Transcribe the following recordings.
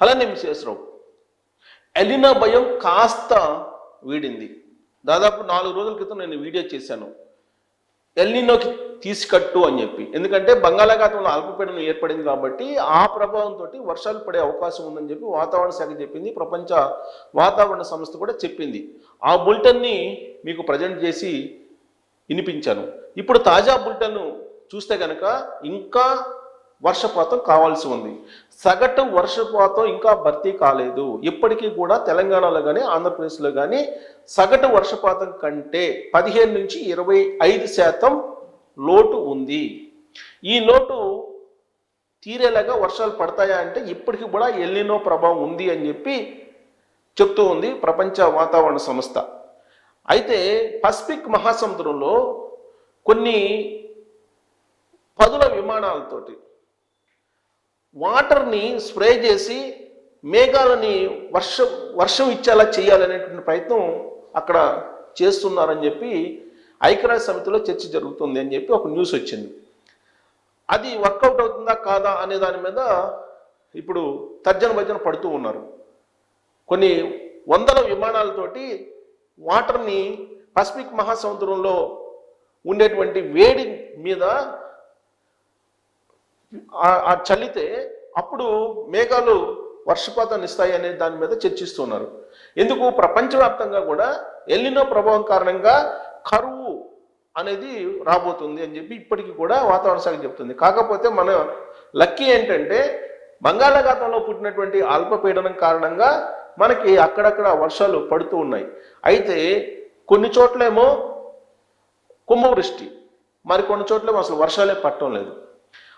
అలానే విశేషరావు ఎలినా భయం కాస్త వీడింది. దాదాపు 4 రోజుల క్రితం నేను వీడియో చేశాను, ఎల్నినోకి తీసుకట్టు అని చెప్పి. ఎందుకంటే బంగాళాఖాతంలో అల్పపీడనం ఏర్పడింది కాబట్టి ఆ ప్రభావంతో వర్షాలు పడే అవకాశం ఉందని చెప్పి వాతావరణ శాఖ చెప్పింది, ప్రపంచ వాతావరణ సంస్థ కూడా చెప్పింది. ఆ బులెటిన్ని మీకు ప్రజెంట్ చేసి వినిపించాను. ఇప్పుడు తాజా బులెటిన్ చూస్తే కనుక ఇంకా వర్షపాతం కావాల్సి ఉంది. సగటు వర్షపాతం ఇంకా భర్తీ కాలేదు. ఇప్పటికీ కూడా తెలంగాణలో కానీ ఆంధ్రప్రదేశ్లో కానీ సగటు వర్షపాతం కంటే 15 నుంచి 25% లోటు ఉంది. ఈ లోటు తీరేలాగా వర్షాలు పడతాయా అంటే ఇప్పటికీ కూడా ఎల్నినో ప్రభావం ఉంది అని చెప్పి చెప్తూ ఉంది ప్రపంచ వాతావరణ సంస్థ. అయితే పసిఫిక్ మహాసముద్రంలో కొన్ని పదుల విమానాలతోటి వాటర్ని స్ప్రే చేసి మేఘాలని వర్షం ఇచ్చేలా చేయాలనేటువంటి ప్రయత్నం అక్కడ చేస్తున్నారని చెప్పి ఐక్యరాజ్య సమితిలో చర్చ జరుగుతుంది అని చెప్పి ఒక న్యూస్ వచ్చింది. అది వర్కౌట్ అవుతుందా కాదా అనే దాని మీద ఇప్పుడు తర్జన భర్జన పడుతూ ఉన్నారు. కొన్ని వందల విమానాలతోటి వాటర్ని పసిఫిక్ మహాసముద్రంలో ఉండేటువంటి వేడి మీద చల్లితే అప్పుడు మేఘాలు వర్షపాతాన్ని ఇస్తాయి అనే దాని మీద చర్చిస్తున్నారు. ఎందుకు ప్రపంచవ్యాప్తంగా కూడా ఎల్నినో ప్రభావం కారణంగా కరువు అనేది రాబోతుంది అని చెప్పి ఇప్పటికీ కూడా వాతావరణ శాఖ చెప్తుంది. కాకపోతే మన లక్కీ ఏంటంటే బంగాళాఖాతంలో పుట్టినటువంటి అల్పపీడనం కారణంగా మనకి అక్కడక్కడ వర్షాలు పడుతూ ఉన్నాయి. అయితే కొన్ని చోట్లేమో కుంభవృష్టి, మరి కొన్ని చోట్లేమో అసలు వర్షాలే పడటం లేదు.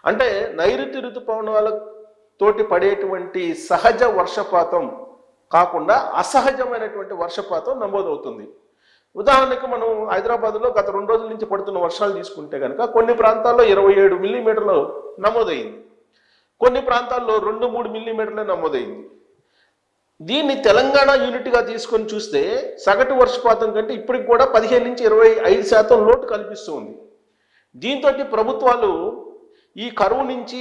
అంటే నైరుతి ఋతుపవనాలతోటి పడేటువంటి సహజ వర్షపాతం కాకుండా అసహజమైనటువంటి వర్షపాతం నమోదవుతుంది. ఉదాహరణకు మనం హైదరాబాద్లో గత 2 రోజుల నుంచి పడుతున్న వర్షాలు తీసుకుంటే కనుక కొన్ని ప్రాంతాల్లో 27 మిల్లీమీటర్లు నమోదైంది, కొన్ని ప్రాంతాల్లో 2-3 మిల్లీమీటర్లే నమోదైంది. దీన్ని తెలంగాణ యూనిట్గా తీసుకొని చూస్తే సగటు వర్షపాతం కంటే ఇప్పటికి కూడా 15 నుంచి 25% లోటు కనిపిస్తూ ఉంది. దీంతో ప్రభుత్వాలు ఈ కరువు నుంచి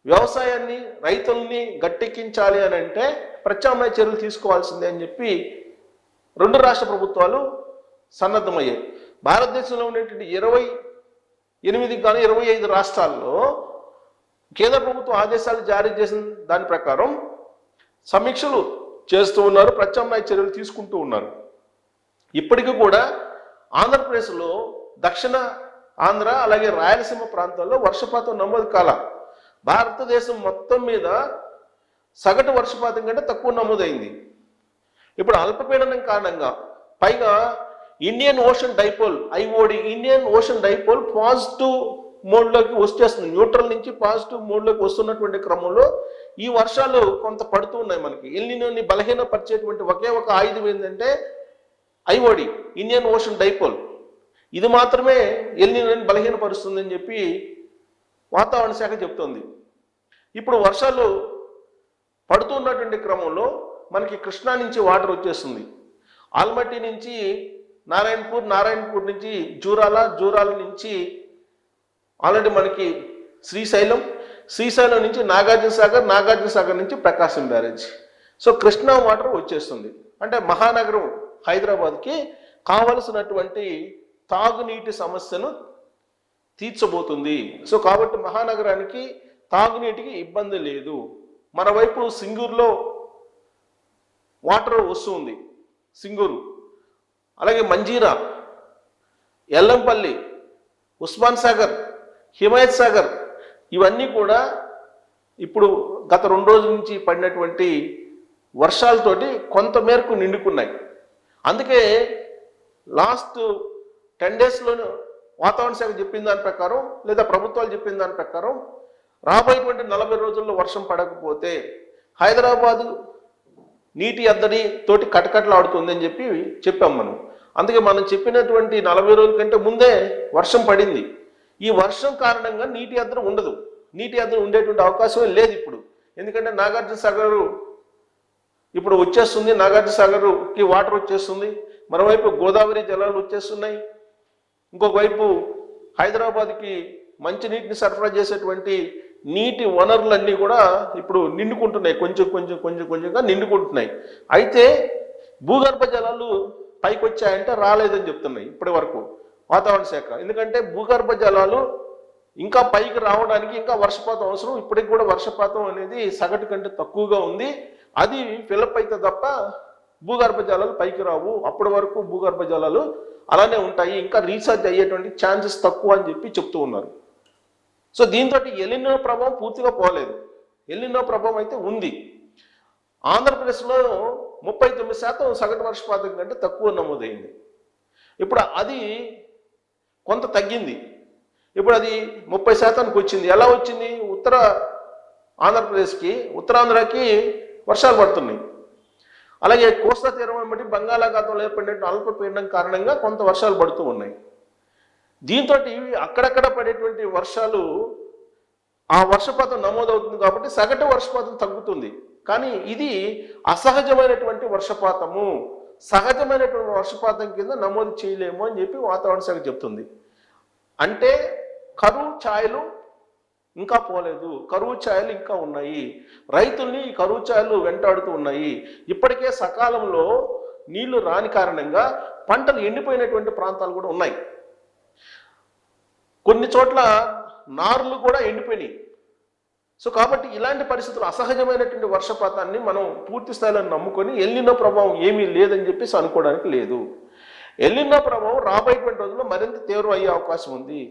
వ్యవసాయాన్ని రైతుల్ని గట్టెక్కించాలి అని అంటే ప్రత్యామ్నాయ చర్యలు తీసుకోవాల్సిందే అని చెప్పి 2 రాష్ట్ర ప్రభుత్వాలు సన్నద్ధమయ్యాయి. భారతదేశంలో ఉండేటువంటి 28 కానీ 25 రాష్ట్రాల్లో కేంద్ర ప్రభుత్వం ఆదేశాలు జారీ చేసిన దాని ప్రకారం సమీక్షలు చేస్తూ ఉన్నారు, ప్రత్యామ్నాయ చర్యలు తీసుకుంటూ ఉన్నారు. ఇప్పటికీ కూడా ఆంధ్రప్రదేశ్లో దక్షిణ ఆంధ్ర అలాగే రాయలసీమ ప్రాంతాల్లో వర్షపాతం నమోదు కాల. భారతదేశం మొత్తం మీద సగటు వర్షపాతం కంటే తక్కువ నమోదైంది. ఇప్పుడు అల్పపీడనం కారణంగా పైగా Indian ocean dipole IOD Indian ocean dipole positive మోడ్లోకి వచ్చేస్తుంది. న్యూట్రల్ నుంచి పాజిటివ్ మోడ్లోకి వస్తున్నటువంటి క్రమంలో ఈ వర్షాలు కొంత పడుతూ ఉన్నాయి. మనకి ఎల్నినోని బలహీనపరిచేటువంటి ఒకే ఒక ఆయుధం ఏంటంటే IOD ఇండియన్ ఓషన్ డైపోల్. ఇది మాత్రమే ఎల్నినోని బలహీనపరుస్తుందని చెప్పి వాతావరణ శాఖ చెప్తోంది. ఇప్పుడు వర్షాలు పడుతున్నటువంటి క్రమంలో మనకి కృష్ణా నుంచి వాటర్ వచ్చేస్తుంది, ఆల్మట్టి నుంచి నారాయణపూర్ నుంచి జూరాల నుంచి ఆల్రెడీ మనకి శ్రీశైలం నుంచి నాగార్జున సాగర్ నుంచి ప్రకాశం బ్యారేజ్. సో కృష్ణా వాటర్ వచ్చేస్తుంది. అంటే మహానగరం హైదరాబాద్కి కావలసినటువంటి తాగునీటి సమస్యను తీర్చబోతుంది. సో కాబట్టి మహానగరానికి తాగునీటికి ఇబ్బంది లేదు. మరోవైపు సింగూరులో వాటర్ వస్తుంది, సింగూరు అలాగే మంజీరా, ఎల్లంపల్లి, ఉస్మాన్ సాగర్, హిమాయత్ సాగర్ ఇవన్నీ కూడా ఇప్పుడు గత 2 రోజుల నుంచి పడినటువంటి వర్షాలతోటి కొంత మేరకు నిండుకున్నాయి. అందుకే లాస్ట్ 10 డేస్లోనూ వాతావరణ శాఖ చెప్పిన దాని ప్రకారం లేదా ప్రభుత్వాలు చెప్పిన దాని ప్రకారం రాబోయేటువంటి 40 రోజుల్లో వర్షం పడకపోతే హైదరాబాదు నీటి ఎద్దడి తోటి కటకటలాడుతుంది అని చెప్పాం మనం. అందుకే మనం చెప్పినటువంటి 40 రోజుల కంటే ముందే వర్షం పడింది. ఈ వర్షం కారణంగా నీటి ఎద్దడి ఉండదు, నీటి ఎద్దడి ఉండేటువంటి అవకాశం లేదు ఇప్పుడు. ఎందుకంటే నాగార్జున సాగర్ ఇప్పుడు వచ్చేస్తుంది, నాగార్జున సాగర్కి వాటర్ వచ్చేస్తుంది, మరోవైపు గోదావరి జలాలు వచ్చేస్తున్నాయి, ఇంకొక వైపు హైదరాబాద్కి మంచినీటిని సరఫరా చేసేటువంటి నీటి వనరులన్నీ కూడా ఇప్పుడు నిండుకుంటున్నాయి, కొంచెం కొంచెం కొంచెం కొంచెంగా నిండుకుంటున్నాయి. అయితే భూగర్భ జలాలు పైకి వచ్చాయంటే రాలేదని చెప్తున్నాయి ఇప్పటి వరకు వాతావరణ శాఖ. ఎందుకంటే భూగర్భ జలాలు ఇంకా పైకి రావడానికి ఇంకా వర్షపాతం అవసరం. ఇప్పటికి కూడా వర్షపాతం అనేది సగటు కంటే తక్కువగా ఉంది. అది ఫిలప్ అయితే తప్ప భూగర్భ జలాలు పైకి రావు. అప్పటి వరకు భూగర్భ జలాలు అలానే ఉంటాయి, ఇంకా రీఛార్జ్ అయ్యేటువంటి ఛాన్సెస్ తక్కువ అని చెప్పి చెప్తూ ఉన్నారు. సో దీంతో ఎలినో ప్రభావం పూర్తిగా పోలేదు, ఎలినో ప్రభావం అయితే ఉంది. ఆంధ్రప్రదేశ్లో 39% సగటు వర్షపాతం కంటే తక్కువ నమోదైంది. ఇప్పుడు అది కొంత తగ్గింది, ఇప్పుడు అది 30%కి వచ్చింది. ఎలా వచ్చింది? ఉత్తర ఆంధ్రప్రదేశ్కి, ఉత్తరాంధ్రకి వర్షాలు పడుతున్నాయి. అలాగే కోస్తా తీరం బట్టి బంగాళాఖాతంలో ఏర్పడిన అల్పపీడనం కారణంగా కొంత వర్షాలు పడుతూ ఉన్నాయి. దీంతో అక్కడక్కడ పడేటువంటి వర్షాలు ఆ వర్షపాతం నమోదవుతుంది కాబట్టి సగటు వర్షపాతం తగ్గుతుంది. కానీ ఇది అసహజమైనటువంటి వర్షపాతము, సహజమైనటువంటి వర్షపాతం కింద నమోదు చేయలేము అని చెప్పి వాతావరణ శాఖ చెప్తుంది. అంటే కరువు ఛాయలు ఇంకా పోలేదు, కరువు ఛాయలు ఇంకా ఉన్నాయి. రైతుల్ని ఈ కరువు ఛాయలు వెంటాడుతూ ఉన్నాయి. ఇప్పటికే సకాలంలో నీళ్లు రాని కారణంగా పంటలు ఎండిపోయినటువంటి ప్రాంతాలు కూడా ఉన్నాయి. కొన్ని చోట్ల నారులు కూడా ఎండిపోయినాయి. సో కాబట్టి ఇలాంటి పరిస్థితులు, అసహజమైనటువంటి వర్షపాతాన్ని మనం పూర్తి స్థాయిలో నమ్ముకొని ఎల్నినో ప్రభావం ఏమీ లేదని చెప్పేసి అనుకోవడానికి లేదు. ఎల్నినో ప్రభావం రాబోయేటువంటి రోజుల్లో మరింత తీవ్రం అయ్యే అవకాశం ఉంది.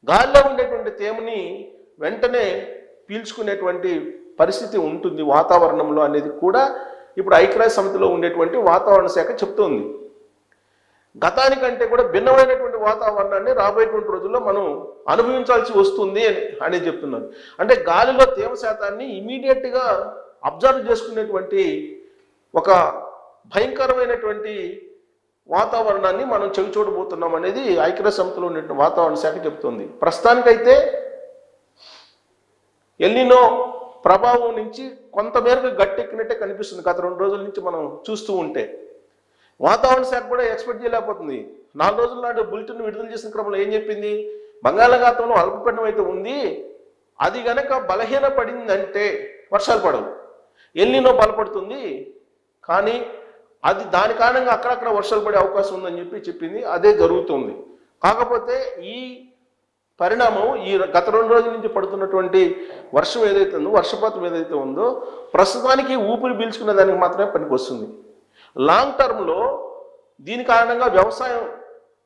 గాలిలో ఉండేటువంటి తేమని వెంటనే పీల్చుకునేటువంటి పరిస్థితి ఉంటుంది వాతావరణంలో అనేది కూడా ఇప్పుడు ఐక్యరాజ్య సమితిలో ఉండేటువంటి వాతావరణ శాఖ చెప్తోంది. గతానికంటే కూడా భిన్నమైనటువంటి వాతావరణాన్ని రాబోయేటువంటి రోజుల్లో మనం అనుభవించాల్సి వస్తుంది అని చెప్తున్నారు. అంటే గాలిలో తేమ శాతాన్ని ఇమీడియట్గా అబ్జర్వ్ చేసుకునేటువంటి ఒక భయంకరమైనటువంటి వాతావరణాన్ని మనం చెవిచూడబోతున్నాం అనేది ఐక్యరాజ్య సమితిలో ఉన్నటువంటి వాతావరణ శాఖ చెప్తుంది. ప్రస్తుతానికైతే ఎల్నినో ప్రభావం నుంచి కొంతమేరకు గట్టెక్కినట్టే కనిపిస్తుంది గత 2 రోజుల నుంచి మనం చూస్తూ ఉంటే. వాతావరణ శాఖ కూడా ఎక్స్పెక్ట్ చేయలేకపోతుంది. 4 రోజుల నాడు బులెటిన్ విడుదల చేసిన క్రమంలో ఏం చెప్పింది? బంగాళాఖాతంలో అల్పపీడనం అయితే ఉంది, అది గనక బలహీన పడిందంటే వర్షాలు పడవు. ఎల్నినో బలపడుతుంది, కానీ అది దాని కారణంగా అక్కడక్కడ వర్షాలు పడే అవకాశం ఉందని చెప్పి చెప్పింది. అదే జరుగుతుంది. కాకపోతే ఈ పరిణామం ఈ గత 2 రోజుల నుంచి పడుతున్నటువంటి వర్షం ఏదైతే ఉందో, వర్షపాతం ఏదైతే ఉందో, ప్రస్తుతానికి ఊపిరి పీల్చుకునే దానికి మాత్రమే పనికి వస్తుంది. లాంగ్ టర్మ్లో దీని కారణంగా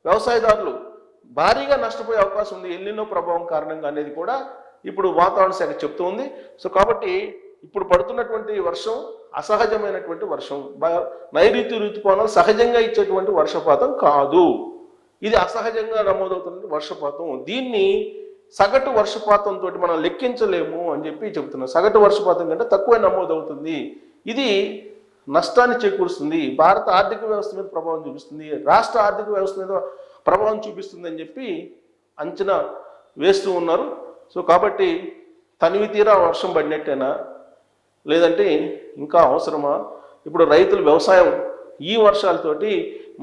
వ్యవసాయదారులు భారీగా నష్టపోయే అవకాశం ఉంది ఎల్నినో ప్రభావం కారణంగా అనేది కూడా ఇప్పుడు వాతావరణ శాఖ చెప్తూ ఉంది. సో కాబట్టి ఇప్పుడు పడుతున్నటువంటి వర్షం అసహజమైనటువంటి వర్షం, నైరుతి ఋతుపవనాలు సహజంగా ఇచ్చేటువంటి వర్షపాతం కాదు, ఇది అసహజంగా నమోదవుతున్న వర్షపాతం. దీన్ని సగటు వర్షపాతంతో మనం లెక్కించలేము అని చెప్పి చెబుతున్నాం. సగటు వర్షపాతం కంటే తక్కువ నమోదవుతుంది. ఇది నష్టాన్ని చేకూరుస్తుంది, భారత ఆర్థిక వ్యవస్థ మీద ప్రభావం చూపిస్తుంది, రాష్ట్ర ఆర్థిక వ్యవస్థ మీద ప్రభావం చూపిస్తుంది అని చెప్పి అంచనా వేస్తూ ఉన్నారు. సో కాబట్టి తనివి తీరా వర్షం పడినట్టేనా, లేదంటే ఇంకా అవసరమా? ఇప్పుడు రైతులు వ్యవసాయం ఈ వర్షాలతోటి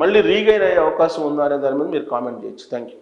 మళ్ళీ రీగైన్ అయ్యే అవకాశం ఉందా అనే దాని మీద మీరు కామెంట్ చేయొచ్చు. Thank you.